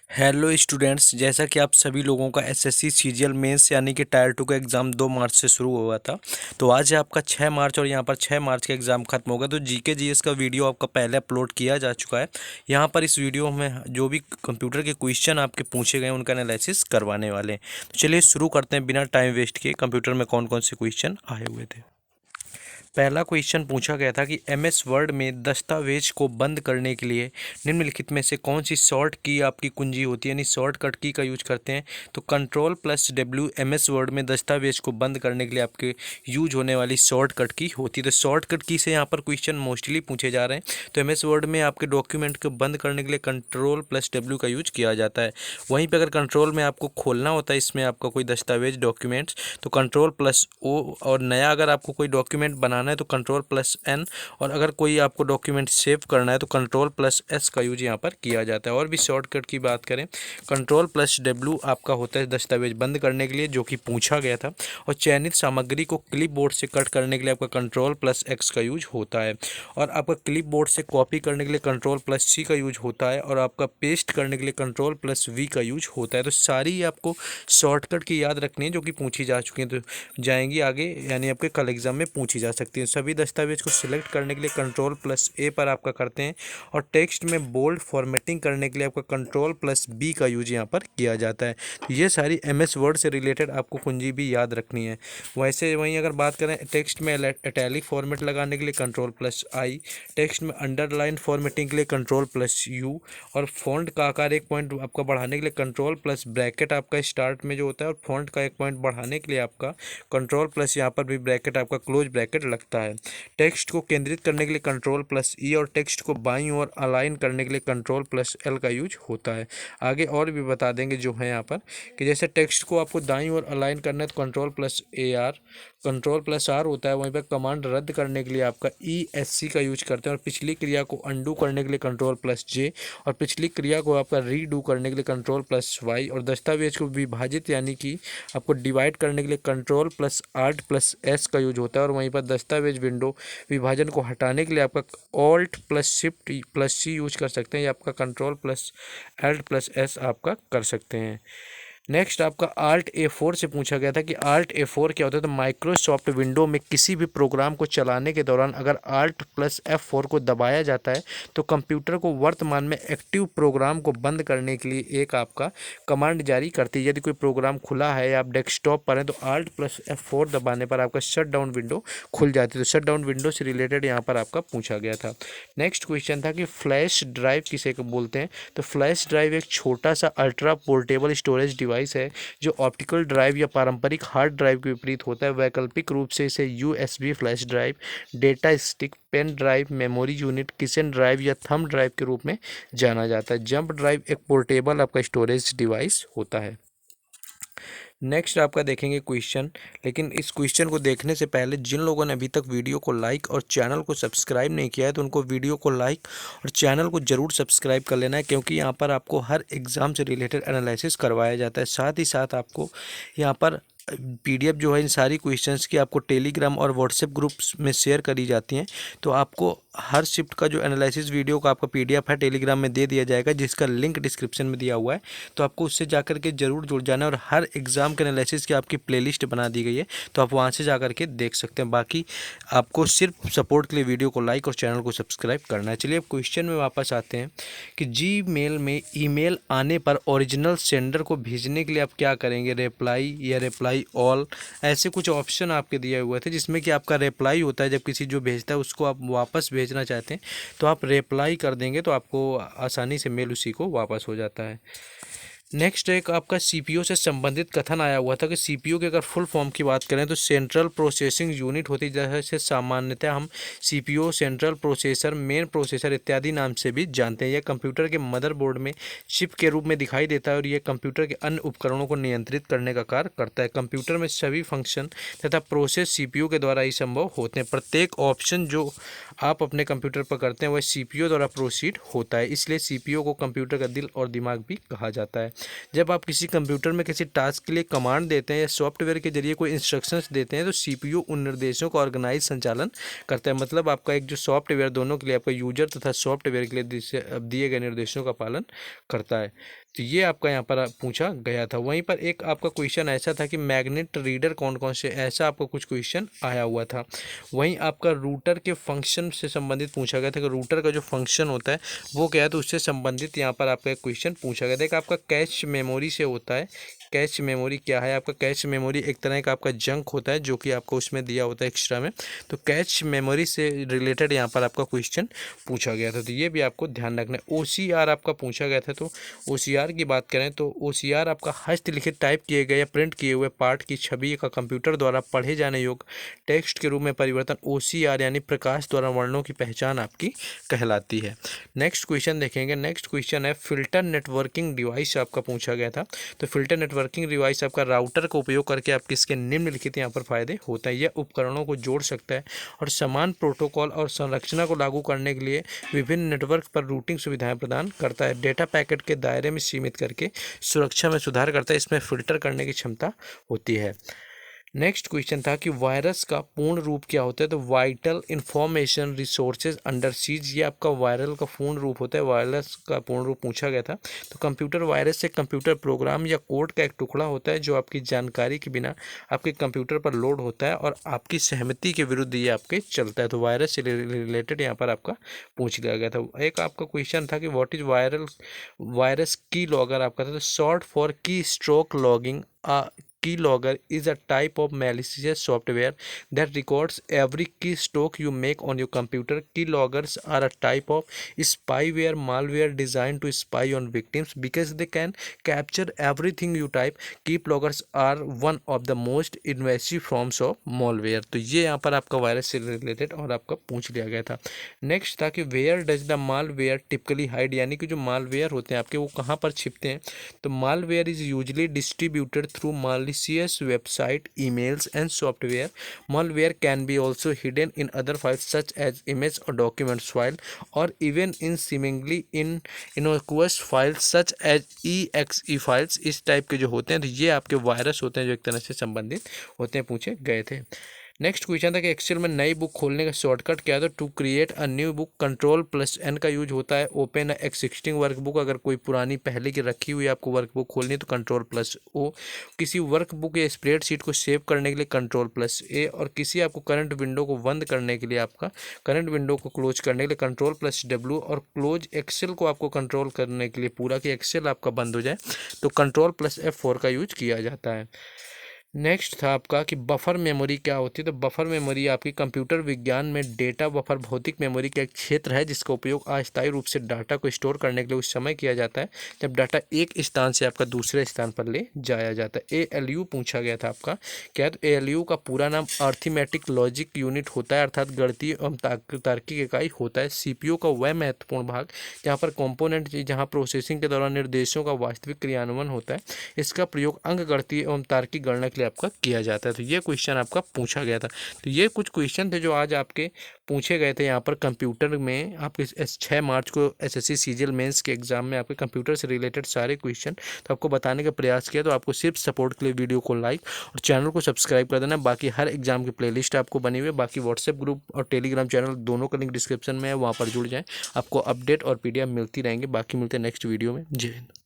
Hello students, जैसा कि आप सभी लोगों का एसएससी सीजीएल मेंस यानी कि टायर 2 का एग्ज़ाम 2 मार्च से शुरू हुआ था। तो आज है आपका 6 मार्च और यहाँ पर 6 मार्च का एग्ज़ाम खत्म होगा। तो जीके जीएस का वीडियो आपका पहले अपलोड किया जा चुका है। यहाँ पर इस वीडियो में जो भी कंप्यूटर के क्वेश्चन आपके पूछे गए उनका एनालिसिस करवाने वाले हैं। तो चलिए शुरू करते हैं बिना टाइम वेस्ट किए। कंप्यूटर में कौन कौन से क्वेश्चन आए हुए थे। पहला क्वेश्चन पूछा गया था कि एमएस वर्ड में दस्तावेज को बंद करने के लिए निम्नलिखित में से कौन सी शॉर्ट की आपकी कुंजी होती है, यानी शॉर्टकट की का यूज करते हैं। तो control plus W MS word में दस्तावेज को बंद करने के लिए आपके यूज होने वाली शॉर्टकट की होती है। तो शॉर्टकट की से यहाँ पर क्वेश्चन मोस्टली पूछे जा रहे हैं। तो एमएस वर्ड में आपके डॉक्यूमेंट को बंद करने के लिए कंट्रोल प्लस डब्ल्यू का यूज किया जाता है। वहीं पर अगर कंट्रोल में आपको खोलना होता है इसमें आपका कोई दस्तावेज डॉक्यूमेंट्स, तो कंट्रोल प्लस ओ, और नया अगर आपको कोई डॉक्यूमेंट बनाना है तो कंट्रोल प्लस एन, और अगर कोई आपको डॉक्यूमेंट सेव करना है तो कंट्रोल प्लस एस का यूज यहाँ पर किया जाता है। और भी शॉर्टकट की बात करें, कंट्रोल प्लस डब्ल्यू आपका होता है दस्तावेज बंद करने के लिए, जो कि पूछा गया था। और चयनित सामग्री को क्लिप बोर्ड से कट करने के लिए आपका कंट्रोल प्लस एक्स का यूज होता है। और आपका क्लिप बोर्ड से कॉपी करने के लिए कंट्रोल प्लस सी का यूज होता है। और आपका पेस्ट करने के लिए कंट्रोल प्लस वी का यूज होता है। तो सारी आपको शॉर्टकट की याद रखनी है जो कि पूछी जा चुकी हैं, तो जाएंगी आगे, यानी आपके कल एग्जाम में पूछी जा सकती है। सभी दस्तावेज को सिलेक्ट करने के लिए कंट्रोल प्लस ए पर आपका करते हैं। और टेक्स्ट में बोल्ड फॉर्मेटिंग करने के लिए आपका कंट्रोल प्लस बी का यूज यहाँ पर किया जाता है। तो ये सारी एमएस वर्ड से रिलेटेड आपको कुंजी भी याद रखनी है। वैसे वहीं अगर बात करें टेक्स्ट में इटैलिक फॉर्मेट लगाने के लिए कंट्रोल प्लस आई, टेक्स्ट में अंडरलाइन फॉर्मेटिंग के लिए कंट्रोल प्लस यू, और फॉन्ट का आकार 1 पॉइंट आपका बढ़ाने के लिए कंट्रोल प्लस ब्रैकेट आपका स्टार्ट में जो होता है, और फॉन्ट का 1 पॉइंट बढ़ाने के लिए आपका कंट्रोल प्लस यहाँ पर भी ब्रैकेट आपका क्लोज ब्रैकेट लगता है। टेक्स्ट को केंद्रित करने के लिए कंट्रोल प्लस ई, और टेक्स्ट को बाईं ओर अलाइन करने के लिए कंट्रोल प्लस एल का यूज होता है। आगे और भी बता देंगे जो है यहाँ पर, कि जैसे टेक्स्ट को आपको दाईं ओर अलाइन करना है तो control plus a R, control plus R होता है। वहीं पर कमांड रद्द करने के लिए आपका ई एस सी का यूज करते हैं। और पिछली क्रिया को अंडू करने के लिए कंट्रोल प्लस जे, और पिछली क्रिया को आपका रीडू करने के लिए कंट्रोल प्लस वाई, और दस्तावेज को विभाजित यानी कि आपको डिवाइड करने के लिए control plus alt plus S का यूज होता है। और वहीं पर दस्तावेज विंडो विभाजन को हटाने के लिए आपका ऑल्ट प्लस शिफ्ट प्लस सी यूज कर सकते हैं, या आपका control plus Alt plus S आपका कर सकते हैं। नेक्स्ट आपका आल्ट A4 से पूछा गया था कि आल्ट A4 क्या होता है। तो माइक्रोसॉफ्ट विंडो में किसी भी प्रोग्राम को चलाने के दौरान अगर आल्ट प्लस F4 को दबाया जाता है तो कंप्यूटर को वर्तमान में एक्टिव प्रोग्राम को बंद करने के लिए एक आपका कमांड जारी करती है। यदि कोई प्रोग्राम खुला है या आप डेस्कटॉप पर हैं तो आल्ट प्लस F4 दबाने पर आपका शट डाउन विंडो खुल जाती है। तो शट डाउन विंडो से रिलेटेड यहाँ पर आपका पूछा गया था। नेक्स्ट क्वेश्चन था कि फ्लैश ड्राइव किसे को बोलते हैं। तो फ्लैश ड्राइव एक छोटा सा अल्ट्रा पोर्टेबल स्टोरेज डिवाइस है जो ऑप्टिकल ड्राइव या पारंपरिक हार्ड ड्राइव के विपरीत होता है। वैकल्पिक रूप से इसे USB flash drive, data stick, pen drive, memory unit, keychain drive या थंब ड्राइव के रूप में जाना जाता है। जंप ड्राइव एक पोर्टेबल आपका स्टोरेज डिवाइस होता है। नेक्स्ट आपका देखेंगे क्वेश्चन, लेकिन इस क्वेश्चन को देखने से पहले जिन लोगों ने अभी तक वीडियो को लाइक और चैनल को सब्सक्राइब नहीं किया है तो उनको वीडियो को लाइक और चैनल को ज़रूर सब्सक्राइब कर लेना है, क्योंकि यहाँ पर आपको हर एग्ज़ाम से रिलेटेड एनालिसिस करवाया जाता है। साथ ही साथ आपको यहाँ पर पीडीएफ जो है इन सारी क्वेश्चंस की आपको टेलीग्राम और व्हाट्सएप ग्रुप्स में शेयर करी जाती हैं। तो आपको हर शिफ्ट का जो एनालिसिस वीडियो का आपका पीडीएफ है टेलीग्राम में दे दिया जाएगा, जिसका लिंक डिस्क्रिप्शन में दिया हुआ है। तो आपको उससे जाकर के जरूर जुड़ जाना है। और हर एग्ज़ाम के एनालिसिस की आपकी प्लेलिस्ट बना दी गई है, तो आप वहाँ से जाकर के देख सकते हैं। बाकी आपको सिर्फ सपोर्ट के लिए वीडियो को लाइक और चैनल को सब्सक्राइब करना है। चलिए अब क्वेश्चन में वापस आते हैं कि जीमेल में ईमेल आने पर ओरिजिनल सेंडर को भेजने के लिए आप क्या करेंगे। रिप्लाई या रिप्लाई ऑल, ऐसे कुछ ऑप्शन आपके दिए हुए थे, जिसमें कि आपका रिप्लाई होता है जब किसी जो भेजता है उसको आप वापस भेजना चाहते हैं तो आप रिप्लाई कर देंगे तो आपको आसानी से मेल उसी को वापस हो जाता है। नेक्स्ट एक आपका सीपीयू से संबंधित कथन आया हुआ था कि सीपीयू के अगर फुल फॉर्म की बात करें तो सेंट्रल प्रोसेसिंग यूनिट होती है, जैसे सामान्यतः हम CPU, central processor, main processor इत्यादि नाम से भी जानते हैं। यह कंप्यूटर के मदरबोर्ड में चिप के रूप में दिखाई देता है और यह कंप्यूटर के अन्य उपकरणों को नियंत्रित करने का कार्य करता है। कंप्यूटर में सभी फंक्शन तथा प्रोसेस सीपीयू के द्वारा ही संभव होते हैं। प्रत्येक ऑप्शन जो आप अपने कंप्यूटर पर करते हैं वह सीपीयू द्वारा प्रोसीड होता है, इसलिए सीपीयू को कंप्यूटर का दिल और दिमाग भी कहा जाता है। जब आप किसी कंप्यूटर में किसी टास्क के लिए कमांड देते हैं या सॉफ्टवेयर के जरिए कोई इंस्ट्रक्शंस देते हैं तो सीपीयू उन निर्देशों का ऑर्गेनाइज संचालन करता है। मतलब आपका एक जो सॉफ्टवेयर दोनों के लिए, आपका यूजर तथा सॉफ्टवेयर के लिए दिए गए निर्देशों का पालन करता है। तो ये आपका यहाँ पर पूछा गया था। वहीं पर एक आपका क्वेश्चन ऐसा था कि मैग्नेट रीडर कौन कौन से, ऐसा आपका कुछ क्वेश्चन आया हुआ था। वहीं आपका रूटर के फंक्शन से संबंधित पूछा गया था कि रूटर का जो फंक्शन होता है वो क्या है, तो उससे संबंधित यहाँ पर आपका एक क्वेश्चन पूछा गया था। एक आपका कैश मेमोरी से होता है। कैश मेमोरी क्या है? आपका कैश मेमोरी एक तरह का आपका जंक होता है जो कि आपको उसमें दिया होता है एक्स्ट्रा में। तो कैश मेमोरी से रिलेटेड यहाँ पर आपका क्वेश्चन पूछा गया था, तो ये भी आपको ध्यान रखना है। ओसीआर आपका पूछा गया था, तो ओसीआर की बात करें तो ओसीआर आपका हस्तलिखित टाइप किए गए या प्रिंट किए हुए पाठ की छवि का कंप्यूटर द्वारा पढ़े जाने योग्य टेक्स्ट के रूप में परिवर्तन ओसीआर यानी प्रकाश द्वारा वर्णों की पहचान आपकी कहलाती है। नेक्स्ट क्वेश्चन देखेंगे। नेक्स्ट क्वेश्चन है फिल्टर नेटवर्किंग डिवाइस आपका पूछा गया था। तो फिल्टर नेटवर्किंग डिवाइस आपका राउटर का उपयोग करके आप किसके निम्नलिखित यहाँ पर फायदे होता है। यह उपकरणों को जोड़ सकता है और समान प्रोटोकॉल और संरचना को लागू करने के लिए विभिन्न नेटवर्क पर रूटिंग सुविधाएं प्रदान करता है। डेटा पैकेट के दायरे में सीमित करके सुरक्षा में सुधार करता है। इसमें फिल्टर करने की क्षमता होती है। नेक्स्ट क्वेश्चन था कि वायरस का पूर्ण रूप क्या होता है। तो vital information resources under seize, ये आपका वायरल का पूर्ण रूप होता है। वायरस का पूर्ण रूप पूछा गया था। तो कंप्यूटर वायरस से कंप्यूटर प्रोग्राम या कोड का एक टुकड़ा होता है जो आपकी जानकारी के बिना आपके कंप्यूटर पर लोड होता है और आपकी सहमति के विरुद्ध ये आपके चलता है। तो वायरस से रिलेटेड यहाँ पर आपका पूछ लिया गया था। एक आपका क्वेश्चन था कि व्हाट इज वायरस की लॉगर आपका था। तो शॉर्ट फॉर की stroke logging. Keylogger is a type of malicious software that records every keystroke you make on your computer. Keyloggers are a type of spyware malware designed to spy on victims because they can capture everything you type. Keyloggers are one of the most invasive forms of malware. तो ये यहाँ पर आपका virus से related और आपका पूछ लिया गया था। नेक्स्ट था कि where does the malware typically hide, यानी कि जो मालवेयर होते हैं आपके वो कहाँ पर छिपते हैं। तो malware is usually distributed through malicious website, emails, and software. Malware can be also hidden in other files such as image or documents file, or even in seemingly innocuous files such as exe files. इस type के जो होते हैं तो ये आपके virus होते हैं जो एक तरह से संबंधित होते हैं, पूछे गए थे। नेक्स्ट क्वेश्चन था कि एक्सेल में नई बुक खोलने का शॉर्टकट क्या है। तो to create a new book Ctrl+N का यूज होता है। ओपन एक्सिस्टिंग वर्कबुक, अगर कोई पुरानी पहले की रखी हुई आपको वर्कबुक खोलनी है तो Ctrl+O। किसी वर्कबुक या स्प्रेडशीट को सेव करने के लिए Ctrl+A, और किसी आपको करंट विंडो को बंद करने के लिए आपका करंट विंडो को क्लोज करने के लिए Ctrl+W, और क्लोज एक्सेल को आपको कंट्रोल करने के लिए पूरा कि एक्सेल आपका बंद हो जाए तो Ctrl+F4 का यूज किया जाता है। नेक्स्ट था आपका कि बफर मेमोरी क्या होती है। तो बफर मेमोरी आपकी कंप्यूटर विज्ञान में डेटा बफर भौतिक मेमोरी का एक क्षेत्र है जिसका उपयोग अस्थायी रूप से डाटा को स्टोर करने के लिए उस समय किया जाता है जब डाटा एक स्थान से आपका दूसरे स्थान पर ले जाया जाता है। ALU पूछा गया था आपका क्या है। तो ALU का पूरा नाम अर्थमेटिक लॉजिक यूनिट होता है, अर्थात गणितीय एवं तार्किक इकाई होता है। CPU का वह महत्वपूर्ण भाग जहाँ पर कंपोनेंट जहाँ प्रोसेसिंग के दौरान निर्देशों का वास्तविक क्रियान्वयन होता है। इसका प्रयोग अंकगणितीय एवं तार्किक गणना आपका किया जाता है। तो ये क्वेश्चन आपका पूछा गया था। तो ये कुछ क्वेश्चन थे जो आज आपके पूछे गए थे यहाँ पर कंप्यूटर में। आपके 6 मार्च को SSC सीजीएल मेंस के एग्जाम में आपके कंप्यूटर से रिलेटेड सारे क्वेश्चन तो आपको बताने का प्रयास किया। तो आपको सिर्फ सपोर्ट के लिए वीडियो को लाइक और चैनल को सब्सक्राइब कर देना। बाकी हर एग्जाम की प्लेलिस्ट आपको बनी हुई है। बाकी व्हाट्सएप ग्रुप और टेलीग्राम चैनल दोनों का लिंक डिस्क्रिप्शन में है, वहाँ पर जुड़ जाएँ। आपको अपडेट और PDF मिलती रहेंगे। बाकी मिलते हैं नेक्स्ट वीडियो में। जय हिंद।